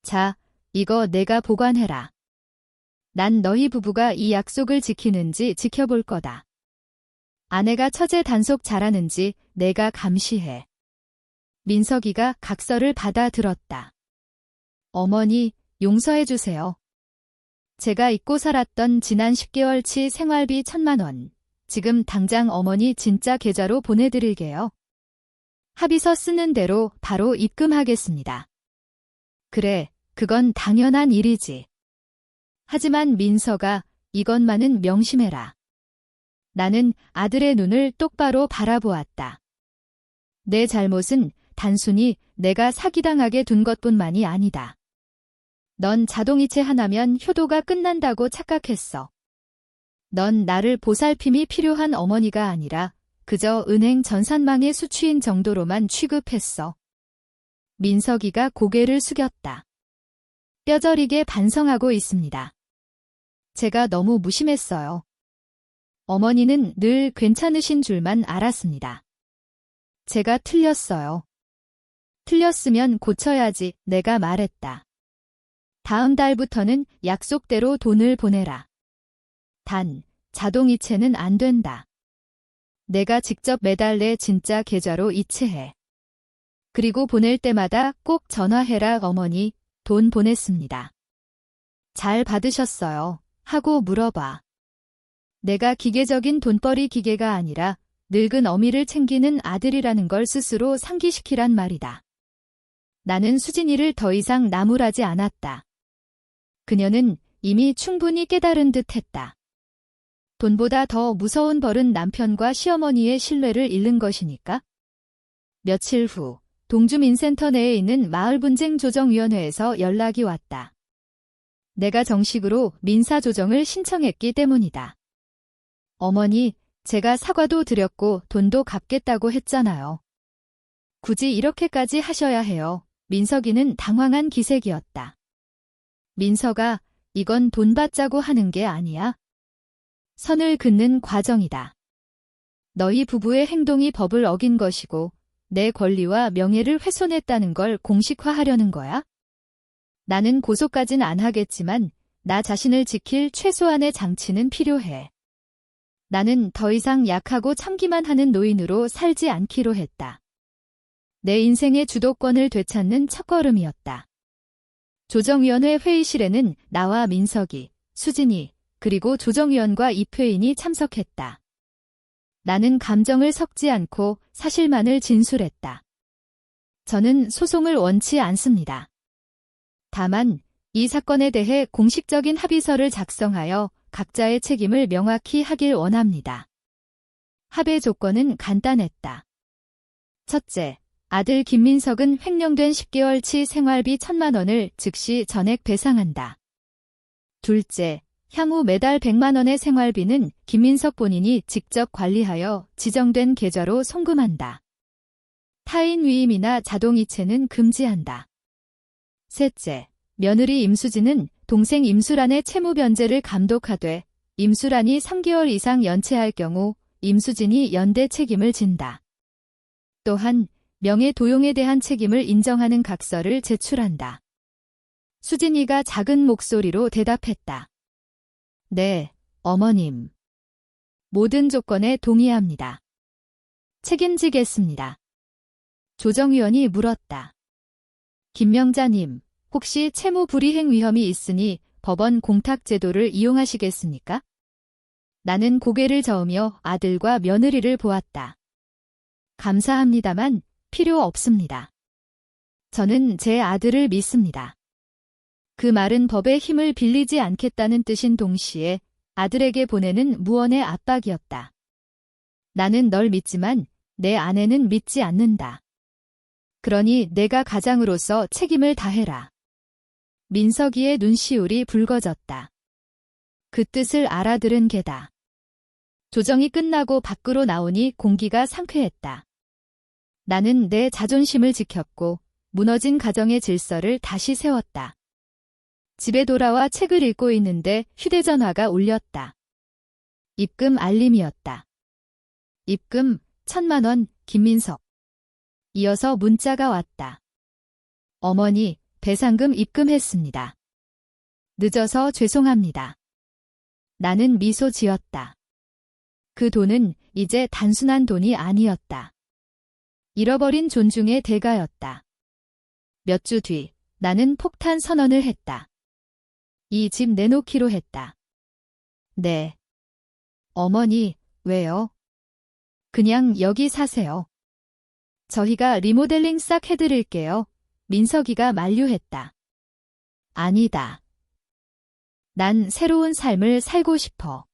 자, 이거 내가 보관해라. 난 너희 부부가 이 약속을 지키는지 지켜볼 거다. 아내가 처제 단속 잘하는지 내가 감시해. 민석이가 각서를 받아 들었다. 어머니, 용서해 주세요. 제가 잊고 살았던 지난 10개월치 생활비 1,000만 원. 지금 당장 어머니 진짜 계좌로 보내드릴게요. 합의서 쓰는 대로 바로 입금하겠습니다. 그래, 그건 당연한 일이지. 하지만 민서가 이것만은 명심해라. 나는 아들의 눈을 똑바로 바라보았다. 내 잘못은 단순히 내가 사기당하게 둔 것뿐만이 아니다. 넌 자동이체 하나면 효도가 끝난다고 착각했어. 넌 나를 보살핌이 필요한 어머니가 아니라 그저 은행 전산망의 수취인 정도로만 취급했어. 민석이가 고개를 숙였다. 뼈저리게 반성하고 있습니다. 제가 너무 무심했어요. 어머니는 늘 괜찮으신 줄만 알았습니다. 제가 틀렸어요. 틀렸으면 고쳐야지, 내가 말했다. 다음 달부터는 약속대로 돈을 보내라. 단, 자동이체는 안 된다. 내가 직접 매달 내 진짜 계좌로 이체해. 그리고 보낼 때마다 꼭 전화해라. 어머니, 돈 보냈습니다. 잘 받으셨어요? 하고 물어봐. 내가 기계적인 돈벌이 기계가 아니라 늙은 어미를 챙기는 아들이라는 걸 스스로 상기시키란 말이다. 나는 수진이를 더 이상 나무라지 않았다. 그녀는 이미 충분히 깨달은 듯 했다. 돈보다 더 무서운 벌은 남편과 시어머니의 신뢰를 잃는 것이니까. 며칠 후 동주민센터 내에 있는 마을분쟁조정위원회에서 연락이 왔다. 내가 정식으로 민사조정을 신청했기 때문이다. 어머니, 제가 사과도 드렸고 돈도 갚겠다고 했잖아요. 굳이 이렇게까지 하셔야 해요. 민석이는 당황한 기색이었다. 민석아, 이건 돈 받자고 하는 게 아니야. 선을 긋는 과정이다. 너희 부부의 행동이 법을 어긴 것이고 내 권리와 명예를 훼손했다는 걸 공식화하려는 거야? 나는 고소까진 안 하겠지만 나 자신을 지킬 최소한의 장치는 필요해. 나는 더 이상 약하고 참기만 하는 노인으로 살지 않기로 했다. 내 인생의 주도권을 되찾는 첫걸음이었다. 조정위원회 회의실에는 나와 민석이, 수진이, 그리고 조정위원과 입회인이 참석했다. 나는 감정을 섞지 않고 사실만을 진술했다. 저는 소송을 원치 않습니다. 다만 이 사건에 대해 공식적인 합의서를 작성하여 각자의 책임을 명확히 하길 원합니다. 합의 조건은 간단했다. 첫째, 아들 김민석은 횡령된 10개월치 생활비 1,000만 원을 즉시 전액 배상한다. 둘째, 향후 매달 100만 원의 생활비는 김민석 본인이 직접 관리하여 지정된 계좌로 송금한다. 타인 위임이나 자동이체는 금지한다. 셋째, 며느리 임수진은 동생 임수란의 채무 변제를 감독하되 임수란이 3개월 이상 연체할 경우 임수진이 연대 책임을 진다. 또한 명예 도용에 대한 책임을 인정하는 각서를 제출한다. 수진이가 작은 목소리로 대답했다. 네, 어머님. 모든 조건에 동의합니다. 책임지겠습니다. 조정위원이 물었다. 김명자님, 혹시 채무 불이행 위험이 있으니 법원 공탁 제도를 이용하시겠습니까? 나는 고개를 저으며 아들과 며느리를 보았다. 감사합니다만 필요 없습니다. 저는 제 아들을 믿습니다. 그 말은 법의 힘을 빌리지 않겠다는 뜻인 동시에 아들에게 보내는 무언의 압박이었다. 나는 널 믿지만 내 아내는 믿지 않는다. 그러니 내가 가장으로서 책임을 다해라. 민석이의 눈시울이 붉어졌다. 그 뜻을 알아들은 개다. 조정이 끝나고 밖으로 나오니 공기가 상쾌했다. 나는 내 자존심을 지켰고 무너진 가정의 질서를 다시 세웠다. 집에 돌아와 책을 읽고 있는데 휴대전화가 울렸다. 입금 알림이었다. 입금 1,000만 원 김민석. 이어서 문자가 왔다. 어머니, 배상금 입금했습니다. 늦어서 죄송합니다. 나는 미소 지었다. 그 돈은 이제 단순한 돈이 아니었다. 잃어버린 존중의 대가였다. 몇 주 뒤, 나는 폭탄 선언을 했다. 이 집 내놓기로 했다. 네. 어머니, 왜요? 그냥 여기 사세요. 저희가 리모델링 싹 해드릴게요. 민석이가 만류했다. 아니다. 난 새로운 삶을 살고 싶어.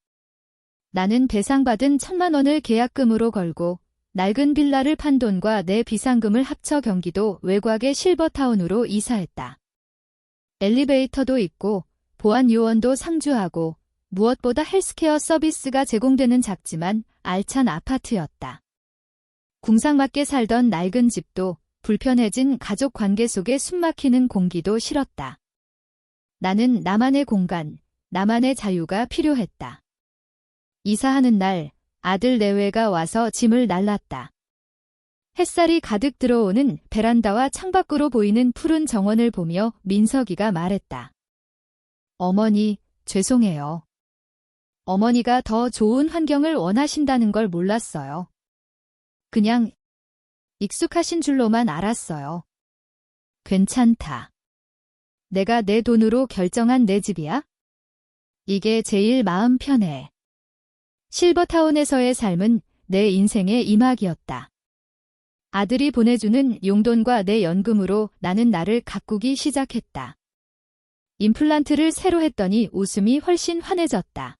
나는 배상받은 1,000만 원을 계약금으로 걸고 낡은 빌라를 판 돈과 내 비상금을 합쳐 경기도 외곽의 실버타운으로 이사했다. 엘리베이터도 있고 보안 요원도 상주하고 무엇보다 헬스케어 서비스가 제공되는 작지만 알찬 아파트였다. 궁상맞게 살던 낡은 집도 불편해진 가족 관계 속에 숨막히는 공기도 싫었다. 나는 나만의 공간, 나만의 자유가 필요했다. 이사하는 날 아들 내외가 와서 짐을 날랐다. 햇살이 가득 들어오는 베란다와 창밖으로 보이는 푸른 정원을 보며 민석이가 말했다. 어머니, 죄송해요. 어머니가 더 좋은 환경을 원하신다는 걸 몰랐어요. 그냥 익숙하신 줄로만 알았어요. 괜찮다. 내가 내 돈으로 결정한 내 집이야? 이게 제일 마음 편해. 실버타운에서의 삶은 내 인생의 이막이었다. 아들이 보내주는 용돈과 내 연금으로 나는 나를 가꾸기 시작했다. 임플란트를 새로 했더니 웃음이 훨씬 환해졌다.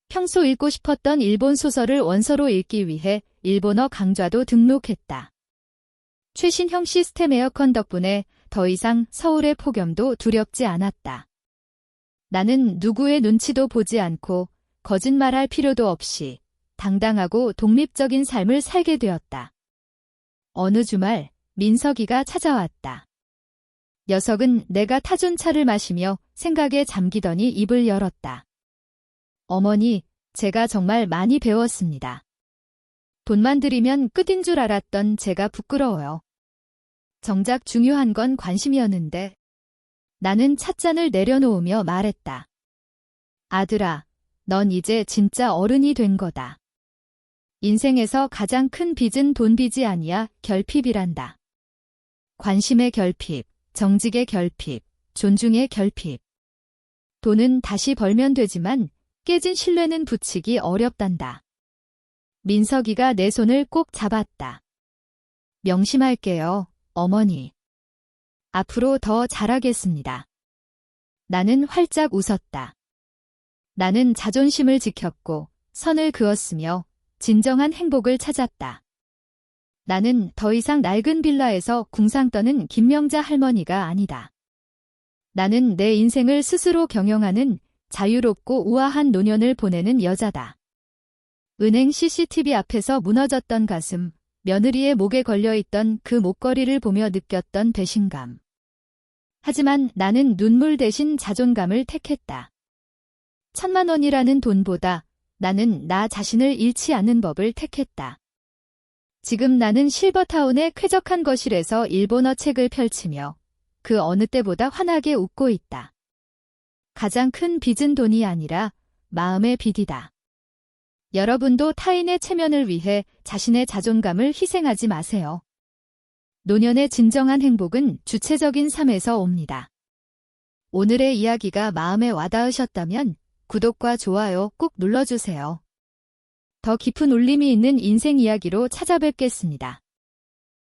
평소 읽고 싶었던 일본 소설을 원서로 읽기 위해 일본어 강좌도 등록했다. 최신형 시스템 에어컨 덕분에 더 이상 서울의 폭염도 두렵지 않았다. 나는 누구의 눈치도 보지 않고 거짓말할 필요도 없이 당당하고 독립적인 삶을 살게 되었다. 어느 주말 민석이가 찾아왔다. 녀석은 내가 타준 차를 마시며 생각에 잠기더니 입을 열었다. 어머니, 제가 정말 많이 배웠습니다. 돈만 들이면 끝인 줄 알았던 제가 부끄러워요. 정작 중요한 건 관심이었는데. 나는 찻잔을 내려놓으며 말했다. 아들아, 넌 이제 진짜 어른이 된 거다. 인생에서 가장 큰 빚은 돈빚이 아니야 결핍이란다. 관심의 결핍, 정직의 결핍, 존중의 결핍. 돈은 다시 벌면 되지만 깨진 신뢰는 붙이기 어렵단다. 민석이가 내 손을 꼭 잡았다. 명심할게요, 어머니. 앞으로 더 잘하겠습니다. 나는 활짝 웃었다. 나는 자존심을 지켰고 선을 그었으며 진정한 행복을 찾았다. 나는 더 이상 낡은 빌라에서 궁상 떠는 김명자 할머니가 아니다. 나는 내 인생을 스스로 경영하는 자유롭고 우아한 노년을 보내는 여자다. 은행 CCTV 앞에서 무너졌던 가슴, 며느리의 목에 걸려있던 그 목걸이를 보며 느꼈던 배신감. 하지만 나는 눈물 대신 자존감을 택했다. 1,000만 원이라는 돈보다 나는 나 자신을 잃지 않는 법을 택했다. 지금 나는 실버타운의 쾌적한 거실에서 일본어 책을 펼치며 그 어느 때보다 환하게 웃고 있다. 가장 큰 빚은 돈이 아니라 마음의 빚이다. 여러분도 타인의 체면을 위해 자신의 자존감을 희생하지 마세요. 노년의 진정한 행복은 주체적인 삶에서 옵니다. 오늘의 이야기가 마음에 와닿으셨다면 구독과 좋아요 꾹 눌러주세요. 더 깊은 울림이 있는 인생 이야기로 찾아뵙겠습니다.